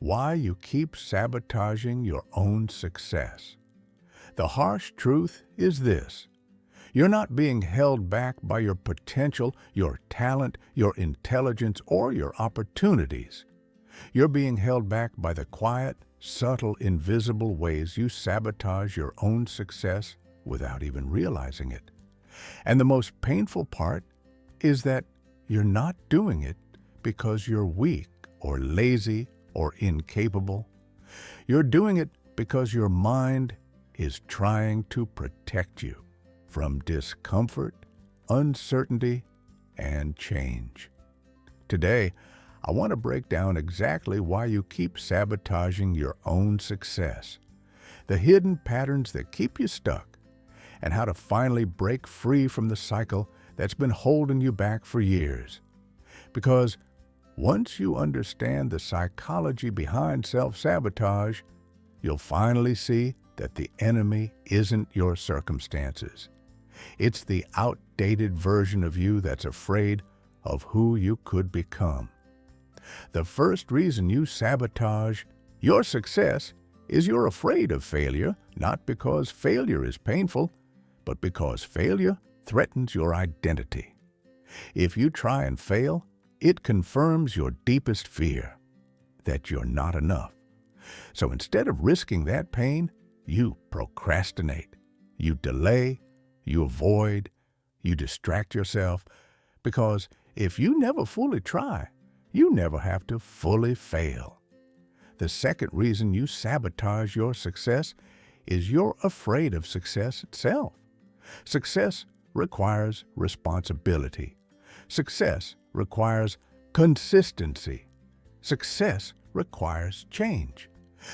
Why you keep sabotaging your own success. The harsh truth is this: you're not being held back by your potential, your talent, your intelligence, or your opportunities. You're being held back by the quiet, subtle, invisible ways you sabotage your own success without even realizing it. And the most painful part is that you're not doing it because you're weak or lazy or incapable. You're doing it because your mind is trying to protect you from discomfort, uncertainty, and change. Today, I want to break down exactly why you keep sabotaging your own success, the hidden patterns that keep you stuck, and how to finally break free from the cycle that's been holding you back for years. Because once you understand the psychology behind self-sabotage, you'll finally see that the enemy isn't your circumstances. It's the outdated version of you that's afraid of who you could become. The first reason you sabotage your success is you're afraid of failure, not because failure is painful, but because failure threatens your identity. If you try and fail, it confirms your deepest fear, that you're not enough. So instead of risking that pain, you procrastinate, you delay, you avoid, you distract yourself, because if you never fully try, you never have to fully fail. The second reason you sabotage your success is you're afraid of success itself. Success requires responsibility. Success requires consistency. Success requires change.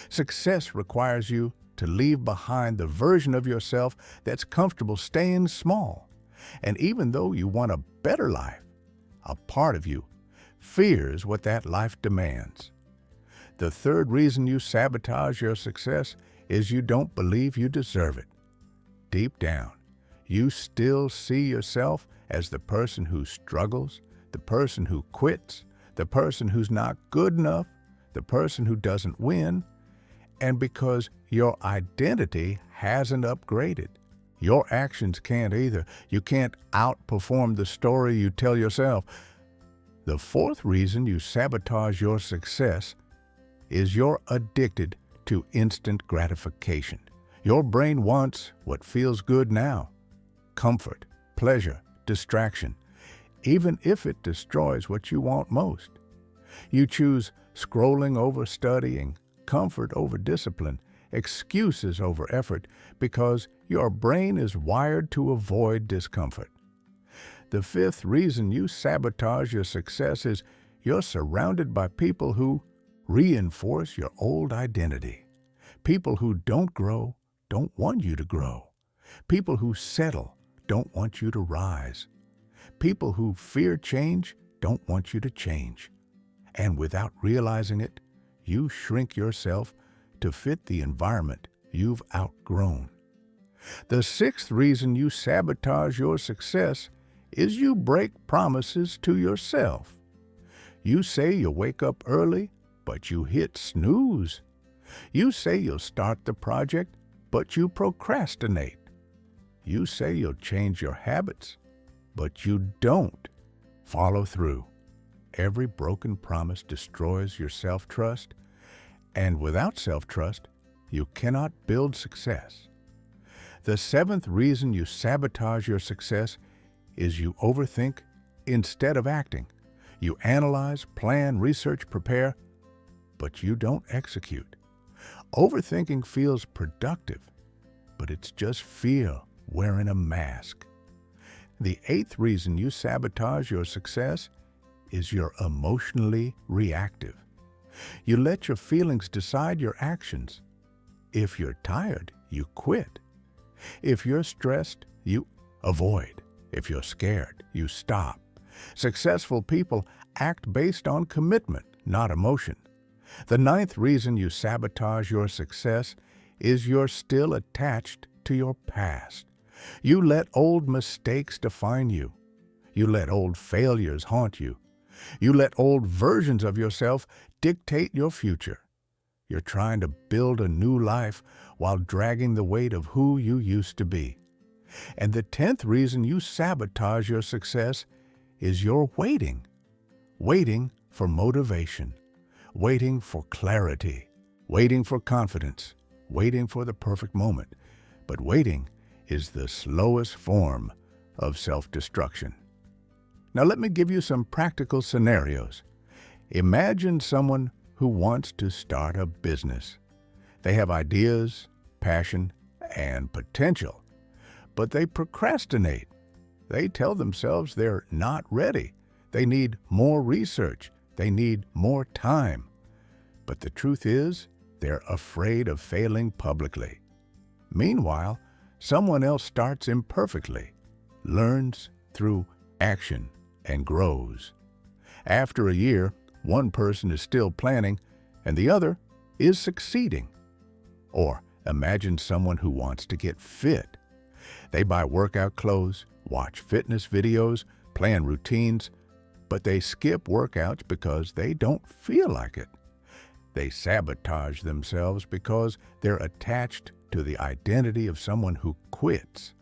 Success requires you to leave behind the version of yourself that's comfortable staying small. And even though you want a better life, a part of you fears what that life demands. The third reason you sabotage your success is you don't believe you deserve it. Deep down, you still see yourself as the person who struggles, the person who quits, the person who's not good enough, the person who doesn't win. And because your identity hasn't upgraded, your actions can't either. You can't outperform the story you tell yourself. The fourth reason you sabotage your success is you're addicted to instant gratification. Your brain wants what feels good now: comfort, pleasure, distraction, even if it destroys what you want most. You choose scrolling over studying, comfort over discipline, excuses over effort, because your brain is wired to avoid discomfort. The fifth reason you sabotage your success is you're surrounded by people who reinforce your old identity. People who don't grow don't want you to grow. People who settle don't want you to rise. People who fear change don't want you to change. And without realizing it, you shrink yourself to fit the environment you've outgrown. The sixth reason you sabotage your success is you break promises to yourself. You say you'll wake up early, but you hit snooze. You say you'll start the project, but you procrastinate. You say you'll change your habits, but you don't follow through. Every broken promise destroys your self-trust, and without self-trust, you cannot build success. The seventh reason you sabotage your success is you overthink instead of acting. You analyze, plan, research, prepare, but you don't execute. Overthinking feels productive, but it's just fear wearing a mask. The eighth reason you sabotage your success is you're emotionally reactive. You let your feelings decide your actions. If you're tired, you quit. If you're stressed, you avoid. If you're scared, you stop. Successful people act based on commitment, not emotion. The ninth reason you sabotage your success is you're still attached to your past. You let old mistakes define you. You let old failures haunt you. You let old versions of yourself dictate your future. You're trying to build a new life while dragging the weight of who you used to be. And the 10th reason you sabotage your success is you're waiting. Waiting for motivation, waiting for clarity, waiting for confidence, waiting for the perfect moment. But waiting is the slowest form of self-destruction. Now let me give you some practical scenarios. Imagine someone who wants to start a business. They have ideas, passion, and potential, but they procrastinate. They tell themselves they're not ready. They need more research. They need more time. But the truth is, they're afraid of failing publicly. Meanwhile, someone else starts imperfectly, learns through action, and grows. After a year, one person is still planning and the other is succeeding. Or imagine someone who wants to get fit. They buy workout clothes, watch fitness videos, plan routines, but they skip workouts because they don't feel like it. They sabotage themselves because they're attached to the identity of someone who quits.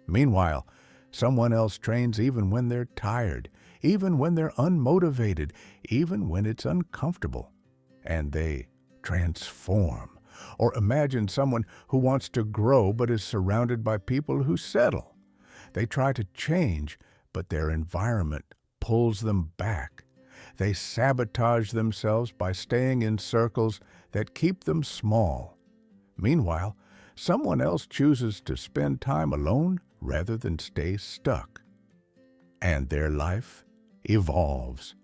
Meanwhile, someone else trains even when they're tired, even when they're unmotivated, even when it's uncomfortable, and they transform. Or imagine someone who wants to grow but is surrounded by people who settle. They try to change, but their environment pulls them back. They sabotage themselves by staying in circles that keep them small. Meanwhile, someone else chooses to spend time alone rather than stay stuck. And their life evolves.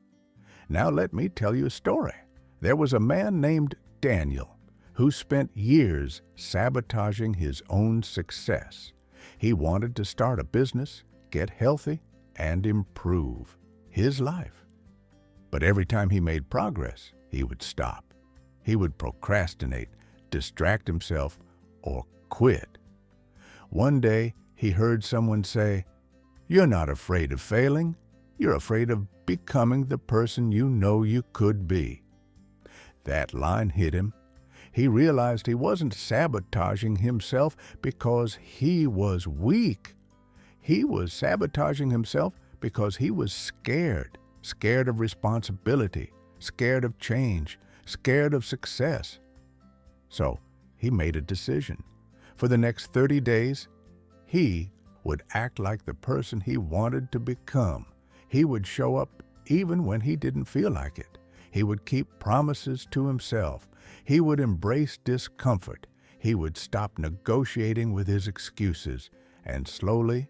Now let me tell you a story. There was a man named Daniel who spent years sabotaging his own success. He wanted to start a business, get healthy, and improve his life. But every time he made progress, he would stop. He would procrastinate, distract himself, or quit. One day, he heard someone say, "You're not afraid of failing. You're afraid of becoming the person you know you could be." That line hit him. He realized he wasn't sabotaging himself because he was weak. He was sabotaging himself because he was scared of responsibility, scared of change, scared of success. So he made a decision. For the next 30 days, he would act like the person he wanted to become. He would show up even when he didn't feel like it. He would keep promises to himself. He would embrace discomfort. He would stop negotiating with his excuses. And slowly,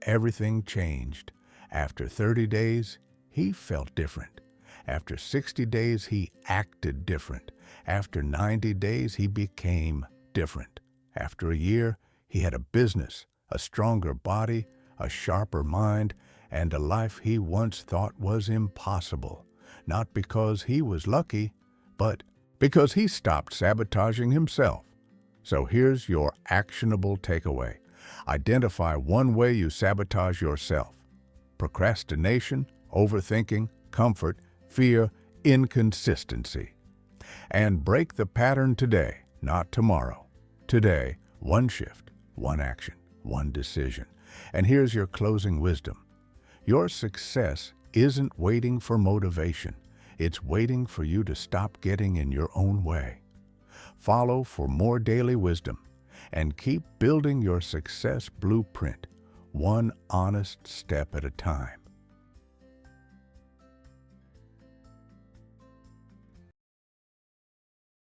everything changed. After 30 days, he felt different. After 60 days, he acted different. After 90 days, he became different. After a year, he had a business, a stronger body, a sharper mind, and a life he once thought was impossible. Not because he was lucky, but because he stopped sabotaging himself. So here's your actionable takeaway. Identify one way you sabotage yourself: procrastination, overthinking, comfort, fear, inconsistency. And break the pattern today, not tomorrow. Today, one shift, one action, one decision. And here's your closing wisdom. Your success isn't waiting for motivation. It's waiting for you to stop getting in your own way. Follow for more daily wisdom and keep building your success blueprint, one honest step at a time.